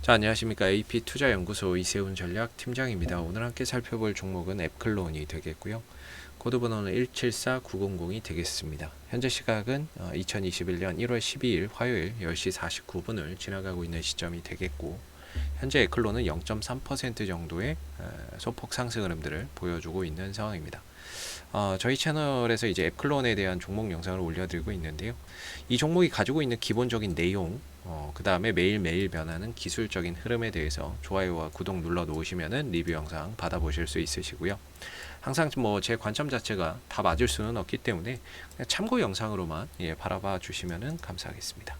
자, 안녕하십니까. AP투자연구소 이세훈 전략 팀장입니다. 오늘 함께 살펴볼 종목은 앱클론이 되겠고요. 코드번호는 174900이 되겠습니다. 현재 시각은 2021년 1월 12일 화요일 10시 49분을 지나가고 있는 시점이 되겠고, 현재 앱클론은 0.3% 정도의 소폭 상승 흐름들을 보여주고 있는 상황입니다. 저희 채널에서 이제 앱클론에 대한 종목 영상을 올려드리고 있는데요. 이 종목이 가지고 있는 기본적인 내용, 그 다음에 매일매일 변하는 기술적인 흐름에 대해서 좋아요와 구독 눌러 놓으시면은 리뷰 영상 받아보실 수 있으시고요. 항상 제 관점 자체가 다 맞을 수는 없기 때문에 그냥 참고 영상으로만 바라봐 주시면은 감사하겠습니다.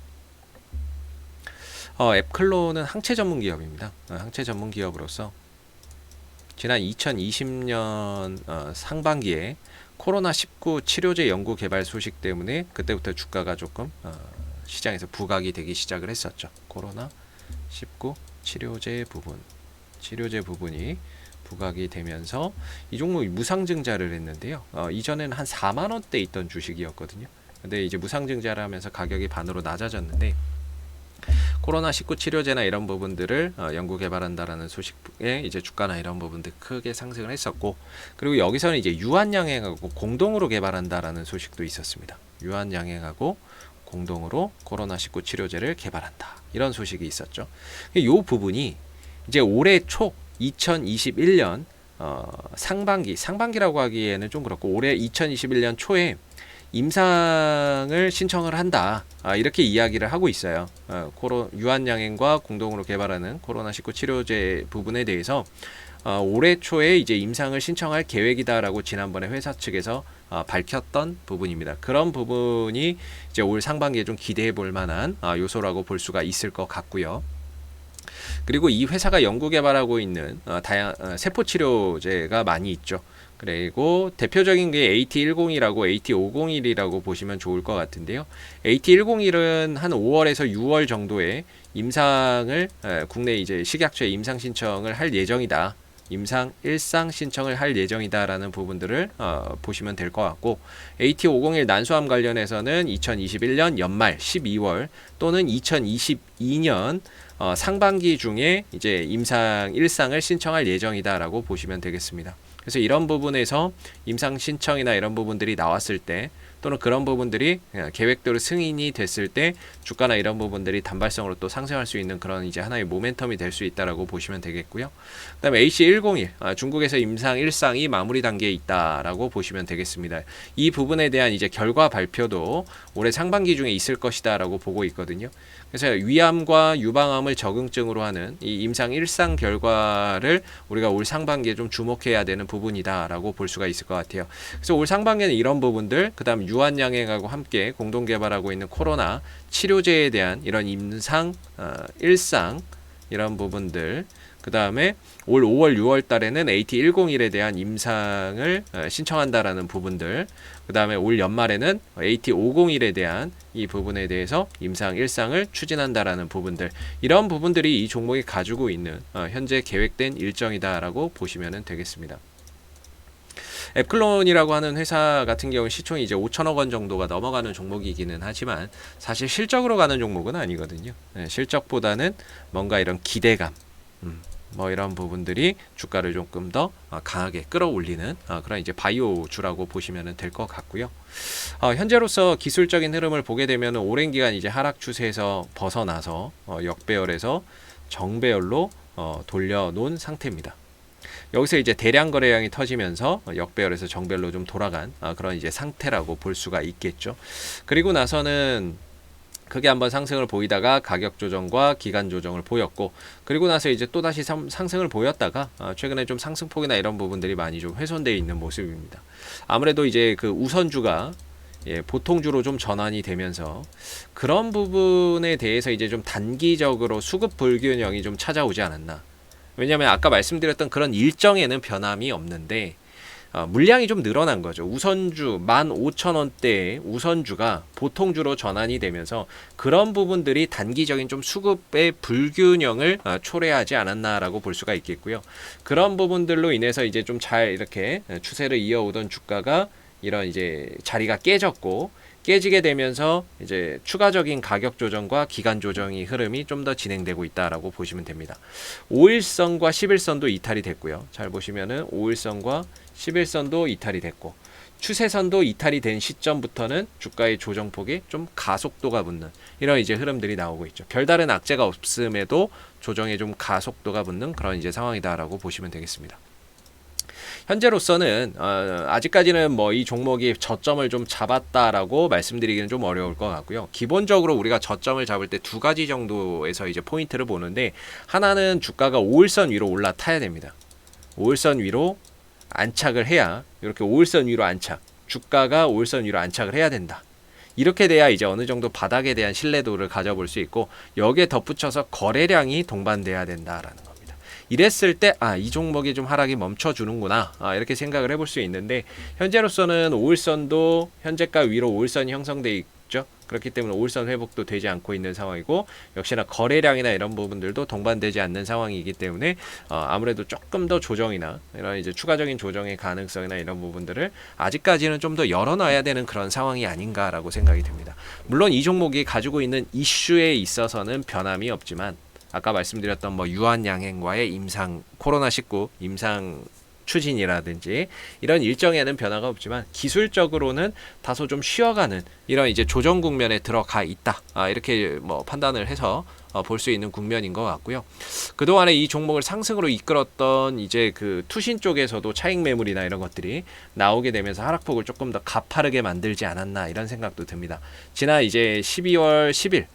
앱클론은 항체 전문 기업입니다. 항체 전문 기업으로서 지난 2020년 상반기에 코로나19 치료제 연구 개발 소식 때문에 그때부터 주가가 조금 시장에서 부각이 되기 시작을 했었죠. 코로나19 치료제 부분이 부각이 되면서 이 종목이 무상증자를 했는데요. 이전에는 한 4만 원대 있던 주식이었거든요. 근데 이제 무상증자를 하면서 가격이 반으로 낮아졌는데, 코로나19 치료제나 이런 부분들을 연구 개발한다라는 소식에 이제 주가나 이런 부분들 크게 상승을 했었고, 그리고 여기서는 이제 유한양행하고 공동으로 개발한다라는 소식도 있었습니다. 유한양행하고 공동으로 코로나19 치료제를 개발한다, 이런 소식이 있었죠. 이 부분이 이제 올해 초 2021년 상반기라고 하기에는 좀 그렇고, 올해 2021년 초에 임상을 신청을 한다, 이렇게 이야기를 하고 있어요. 유한양행과 공동으로 개발하는 코로나19 치료제 부분에 대해서 올해 초에 이제 임상을 신청할 계획이다라고 지난번에 회사 측에서 밝혔던 부분입니다. 그런 부분이 이제 올 상반기에 좀 기대해 볼 만한 요소라고 볼 수가 있을 것 같고요. 그리고 이 회사가 연구 개발하고 있는 세포 치료제가 많이 있죠. 그리고 대표적인 게 AT101이라고 AT501이라고 보시면 좋을 것 같은데요. AT101은 한 5월에서 6월 정도에 임상을 국내 이제 식약처에 임상 신청을 할 예정이다. 임상 일상 신청을 할 예정이다라는 부분들을 보시면 될 것 같고, AT501 난소암 관련해서는 2021년 연말 12월 또는 2022년 상반기 중에 이제 임상 일상을 신청할 예정이다라고 보시면 되겠습니다. 그래서 이런 부분에서 임상 신청이나 이런 부분들이 나왔을 때, 또는 그런 부분들이 계획대로 승인이 됐을 때 주가나 이런 부분들이 단발성으로 또 상승할 수 있는 그런 이제 하나의 모멘텀이 될 수 있다라고 보시면 되겠고요. 그다음에 AC101 중국에서 임상 일상이 마무리 단계에 있다라고 보시면 되겠습니다. 이 부분에 대한 이제 결과 발표도 올해 상반기 중에 있을 것이다라고 보고 있거든요. 그래서 위암과 유방암을 적응증으로 하는 이 임상 일상 결과를 우리가 올 상반기에 좀 주목해야 되는 부분이다라고 볼 수가 있을 것 같아요. 그래서 올 상반기에는 이런 부분들, 그다음 유한양행하고 함께 공동 개발하고 있는 코로나 치료제에 대한 이런 임상 일상 이런 부분들, 그 다음에 올 5월 6월 달에는 AT101에 대한 임상을 신청한다라는 부분들, 그 다음에 올 연말에는 AT501에 대한 이 부분에 대해서 임상 일상을 추진한다라는 부분들, 이런 부분들이 이 종목이 가지고 있는 현재 계획된 일정이다라고 보시면 되겠습니다. 앱클론이라고 하는 회사 같은 경우는 시총이 이제 5천억 원 정도가 넘어가는 종목이기는 하지만 사실 실적으로 가는 종목은 아니거든요. 실적보다는 뭔가 이런 기대감, 이런 부분들이 주가를 조금 더 강하게 끌어올리는 그런 이제 바이오주라고 보시면 될 것 같고요. 현재로서 기술적인 흐름을 보게 되면 오랜 기간 이제 하락 추세에서 벗어나서 역배열에서 정배열로 돌려놓은 상태입니다. 여기서 이제 대량 거래량이 터지면서 역배열에서 정배열로 좀 돌아간 그런 이제 상태라고 볼 수가 있겠죠. 그리고 나서는 크게 한번 상승을 보이다가 가격 조정과 기간 조정을 보였고, 그리고 나서 이제 또다시 상승을 보였다가 최근에 좀 상승폭이나 이런 부분들이 많이 좀 훼손되어 있는 모습입니다. 아무래도 이제 그 우선주가 보통주로 좀 전환이 되면서 그런 부분에 대해서 이제 좀 단기적으로 수급 불균형이 좀 찾아오지 않았나. 왜냐하면 아까 말씀드렸던 그런 일정에는 변함이 없는데 물량이 좀 늘어난 거죠. 우선주 15,000원대의 우선주가 보통주로 전환이 되면서 그런 부분들이 단기적인 좀 수급의 불균형을 초래하지 않았나라고 볼 수가 있겠고요. 그런 부분들로 인해서 이제 좀 잘 이렇게 추세를 이어오던 주가가 이런 이제 자리가 깨졌고, 깨지게 되면서 이제 추가적인 가격 조정과 기간 조정이 흐름이 좀 더 진행되고 있다라고 보시면 됩니다. 5일선과 10일선도 이탈이 됐고요. 잘 보시면은 5일선과 10일선도 이탈이 됐고 추세선도 이탈이 된 시점부터는 주가의 조정폭이 좀 가속도가 붙는 이런 이제 흐름들이 나오고 있죠. 별다른 악재가 없음에도 조정에 좀 가속도가 붙는 그런 이제 상황이다라고 보시면 되겠습니다. 현재로서는 아직까지는 뭐 이 종목이 저점을 좀 잡았다라고 말씀드리기는 좀 어려울 것 같고요. 기본적으로 우리가 저점을 잡을 때 두 가지 정도에서 이제 포인트를 보는데, 하나는 주가가 5일선 위로 올라타야 됩니다. 5일선 위로 안착을 해야, 이렇게 5일선 위로 안착, 주가가 5일선 위로 안착을 해야 된다. 이렇게 돼야 이제 어느 정도 바닥에 대한 신뢰도를 가져볼 수 있고, 여기에 덧붙여서 거래량이 동반돼야 된다라는 겁니다. 이랬을 때 이 종목이 좀 하락이 멈춰주는구나, 이렇게 생각을 해볼 수 있는데, 현재로서는 5일선도 현재가 위로 5일선이 형성돼 있죠. 그렇기 때문에 5일선 회복도 되지 않고 있는 상황이고, 역시나 거래량이나 이런 부분들도 동반되지 않는 상황이기 때문에 아무래도 조금 더 조정이나 이런 이제 추가적인 조정의 가능성이나 이런 부분들을 아직까지는 좀 더 열어놔야 되는 그런 상황이 아닌가라고 생각이 듭니다. 물론 이 종목이 가지고 있는 이슈에 있어서는 변함이 없지만, 아까 말씀드렸던 뭐 유한양행과의 임상 코로나19 임상 추진이라든지 이런 일정에는 변화가 없지만, 기술적으로는 다소 좀 쉬어가는 이런 이제 조정 국면에 들어가 있다, 이렇게 뭐 판단을 해서 볼 수 있는 국면인 것 같고요. 그동안에 이 종목을 상승으로 이끌었던 이제 그 투신 쪽에서도 차익 매물이나 이런 것들이 나오게 되면서 하락폭을 조금 더 가파르게 만들지 않았나, 이런 생각도 듭니다. 지난 이제 12월 10일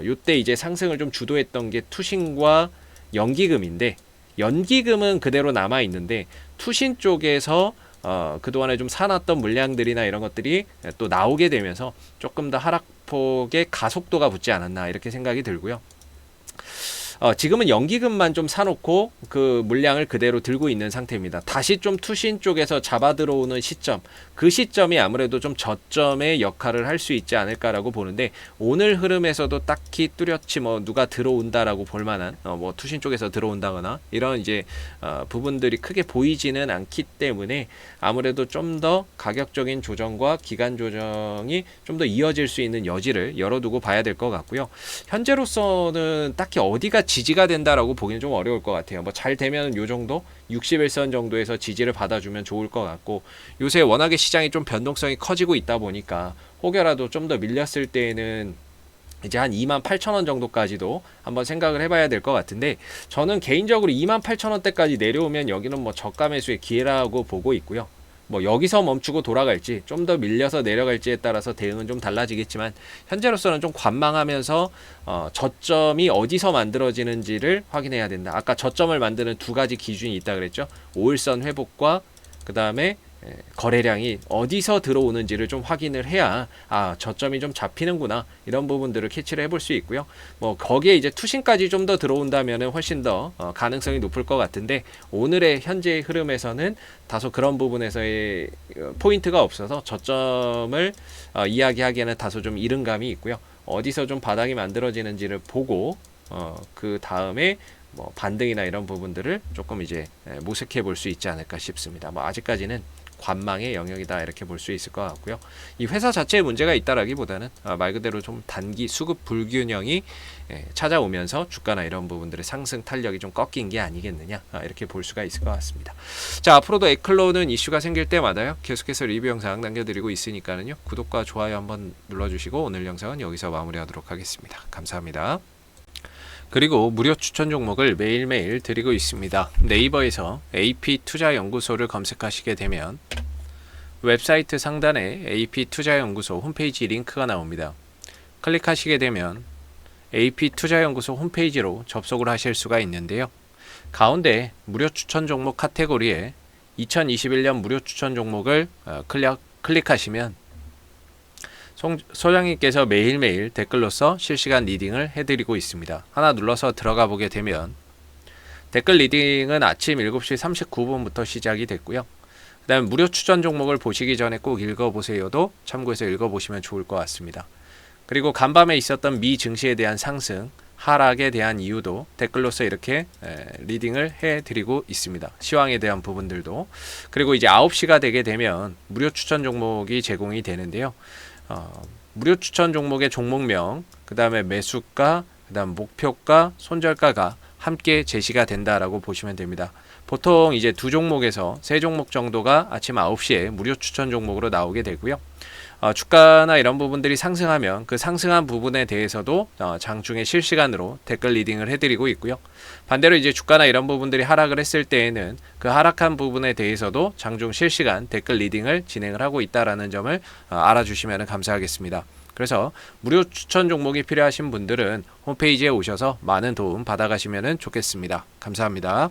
요때 이제 상승을 좀 주도했던 게 투신과 연기금인데, 연기금은 그대로 남아 있는데 투신 쪽에서 그동안에 좀 사놨던 물량들이나 이런 것들이 또 나오게 되면서 조금 더 하락폭의 가속도가 붙지 않았나, 이렇게 생각이 들고요. 지금은 연기금만 좀 사놓고 그 물량을 그대로 들고 있는 상태입니다. 다시 좀 투신 쪽에서 잡아 들어오는 시점, 그 시점이 아무래도 좀 저점의 역할을 할 수 있지 않을까라고 보는데, 오늘 흐름에서도 딱히 뚜렷이 뭐 누가 들어온다라고 볼 만한 뭐 투신 쪽에서 들어온다거나 이런 이제 부분들이 크게 보이지는 않기 때문에, 아무래도 좀 더 가격적인 조정과 기간 조정이 좀 더 이어질 수 있는 여지를 열어두고 봐야 될 것 같고요. 현재로서는 딱히 어디가 지지가 된다라고 보기는 좀 어려울 것 같아요. 뭐 잘 되면 요 정도 61선 정도에서 지지를 받아주면 좋을 것 같고, 요새 워낙에 시장이 좀 변동성이 커지고 있다 보니까 혹여라도 좀 더 밀렸을 때에는 이제 한 28,000원 정도까지도 한번 생각을 해봐야 될 것 같은데, 저는 개인적으로 28,000원대까지 내려오면 여기는 뭐 저가 매수의 기회라고 보고 있고요. 뭐 여기서 멈추고 돌아갈지 좀 더 밀려서 내려갈지에 따라서 대응은 좀 달라지겠지만, 현재로서는 좀 관망하면서 저점이 어디서 만들어지는지를 확인해야 된다. 아까 저점을 만드는 두 가지 기준이 있다 그랬죠. 5일선 회복과 그 다음에 거래량이 어디서 들어오는지를 좀 확인을 해야 저점이 좀 잡히는구나, 이런 부분들을 캐치를 해볼 수 있고요. 뭐 거기에 이제 투신까지 좀 더 들어온다면 훨씬 더 가능성이 높을 것 같은데, 오늘의 현재 흐름에서는 다소 그런 부분에서의 포인트가 없어서 저점을 이야기하기에는 다소 좀 이른 감이 있고요. 어디서 좀 바닥이 만들어지는지를 보고 그 다음에 뭐 반등이나 이런 부분들을 조금 이제 모색해 볼 수 있지 않을까 싶습니다. 뭐 아직까지는 관망의 영역이다, 이렇게 볼 수 있을 것 같고요. 이 회사 자체에 문제가 있다라기보다는 말 그대로 좀 단기 수급 불균형이 찾아오면서 주가나 이런 부분들의 상승 탄력이 좀 꺾인 게 아니겠느냐, 이렇게 볼 수가 있을 것 같습니다. 자, 앞으로도 에클로는 이슈가 생길 때마다요 계속해서 리뷰 영상 남겨드리고 있으니까는요, 구독과 좋아요 한번 눌러주시고, 오늘 영상은 여기서 마무리하도록 하겠습니다. 감사합니다. 그리고 무료 추천 종목을 매일매일 드리고 있습니다. 네이버에서 AP투자연구소를 검색하시게 되면 웹사이트 상단에 AP투자연구소 홈페이지 링크가 나옵니다. 클릭하시게 되면 AP투자연구소 홈페이지로 접속을 하실 수가 있는데요. 가운데 무료 추천 종목 카테고리에 2021년 무료 추천 종목을 클릭하시면 소장님께서 매일매일 댓글로서 실시간 리딩을 해드리고 있습니다. 하나 눌러서 들어가 보게 되면 댓글 리딩은 아침 7시 39분부터 시작이 됐고요. 그 다음에 무료 추천 종목을 보시기 전에 꼭 읽어보세요도 참고해서 읽어보시면 좋을 것 같습니다. 그리고 간밤에 있었던 미 증시에 대한 상승, 하락에 대한 이유도 댓글로서 이렇게 리딩을 해드리고 있습니다. 시황에 대한 부분들도. 그리고 이제 9시가 되게 되면 무료 추천 종목이 제공이 되는데요. 무료 추천 종목의 종목명, 그 다음에 매수가, 그 다음 목표가, 손절가가 함께 제시가 된다라고 보시면 됩니다. 보통 이제 두 종목에서 세 종목 정도가 아침 9시에 무료 추천 종목으로 나오게 되고요. 주가나 이런 부분들이 상승하면 그 상승한 부분에 대해서도 장중에 실시간으로 댓글 리딩을 해드리고 있고요. 반대로 이제 주가나 이런 부분들이 하락을 했을 때에는 그 하락한 부분에 대해서도 장중 실시간 댓글 리딩을 진행을 하고 있다라는 점을 알아주시면 감사하겠습니다. 그래서 무료 추천 종목이 필요하신 분들은 홈페이지에 오셔서 많은 도움 받아가시면 좋겠습니다. 감사합니다.